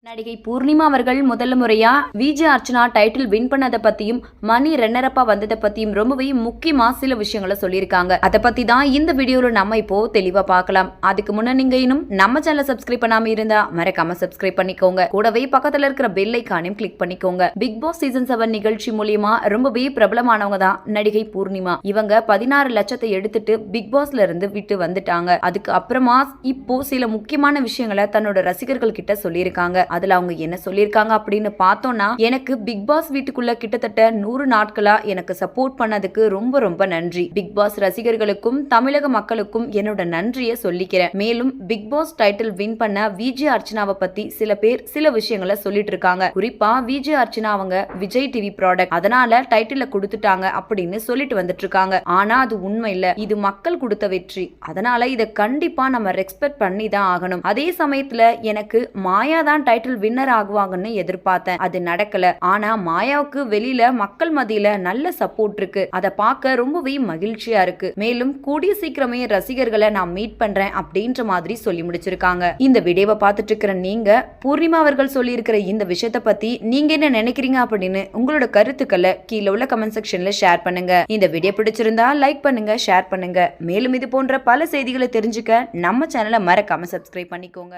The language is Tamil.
நடிகை பூர்ணிமா அவர்கள் முதல் முறையா விஜய் அர்ச்சனா டைட்டில் வின் பண்ணதை பத்தியும் மணி ரன்னரப்பா வந்ததை பத்தியும் ரொம்பவே முக்கியமா சில விஷயங்களை சொல்லியிருக்காங்க. அதை பத்தி தான் இந்த வீடியோல நம்ம இப்போ தெளிவா பார்க்கலாம். அதுக்கு முன்ன நீங்க இன்னும் நம்ம சேனலை சப்ஸ்கிரைப் பண்ணாம இருந்தா மறக்காம சப்ஸ்கிரைப் பண்ணிக்கோங்க. கூடவே பக்கத்துல இருக்கிற பெல் ஐகானையும் கிளிக் பண்ணிக்கோங்க. பிக் பாஸ் சீசன் 7 நிகழ்ச்சி மூலியமா ரொம்பவே பிரபலமானவங்க தான் நடிகை பூர்ணிமா. இவங்க 16 லட்சத்தை எடுத்துட்டு பிக் பாஸ்ல இருந்து விட்டு வந்துட்டாங்க. அதுக்கு அப்புறமா இப்போ சில முக்கியமான விஷயங்களை தன்னோட ரசிகர்கள் கிட்ட சொல்லியிருக்காங்க. அதுல அவங்க என்ன சொல்லிருக்காங்க அப்படின்னு பார்த்தோம்னா, எனக்கு பிக் பாஸ் வீட்டுக்குள்ள கிட்டத்தட்ட 100 நாட்களா எனக்கு சப்போர்ட் பண்ணதுக்கு ரொம்ப ரொம்ப நன்றி. பிக் பாஸ் ரசிகர்களுக்கும் தமிழக மக்களுக்கும் என்னோட நன்றியை சொல்லிக்கிறேன். மேலும் பிக் பாஸ் டைட்டில் வின் பண்ண விஜய் அர்ச்சனாவை பத்தி சில பேர் சில விஷயங்களை சொல்லிட்டு இருக்காங்க. குறிப்பா விஜய் அர்ச்சனா அவங்க விஜய் டிவி ப்ராடக்ட், அதனால டைட்டில கொடுத்துட்டாங்க அப்படின்னு சொல்லிட்டு வந்துட்டு இருக்காங்க. ஆனா அது உண்மை இல்ல, இது மக்கள் கொடுத்த வெற்றி. அதனால இதை கண்டிப்பா நம்ம ரெஸ்பெக்ட் பண்ணி தான் ஆகணும். அதே சமயத்துல எனக்கு மாயா தான் டைட்டில் வின்னர் ஆகுவாங்கன்னு எதிர்பார்த்தேன். அது நடக்கல. ஆனா மாயாவுக்கு வெளியில மக்கள் மத்தியில நல்ல சப்போர்ட் இருக்கு. அதை பார்க்க ரொம்பவே மகிழ்ச்சியா இருக்கு. மேலும் கூடிய சீக்கிரமே ரசிகர்களை நான் மீட் பண்றேன் அப்படின்ற மாதிரி சொல்லி முடிச்சிருக்காங்க. இந்த வீடியோவை பார்த்துட்டு இருக்கிற நீங்க பூர்ணிமா அவர்கள் சொல்லி இருக்கிற இந்த விஷயத்தை பத்தி நீங்க என்ன நினைக்கிறீங்க அப்படின்னு உங்களோட கருத்துக்களை கீழே உள்ள கமெண்ட் செக்ஷன்ல ஷேர் பண்ணுங்க. இந்த வீடியோ பிடிச்சிருந்தா லைக் பண்ணுங்க, ஷேர் பண்ணுங்க. மேலும் இது போன்ற பல செய்திகளை தெரிஞ்சுக்க நம்ம சேனலை மறக்காம சப்ஸ்கிரைப் பண்ணிக்கோங்க.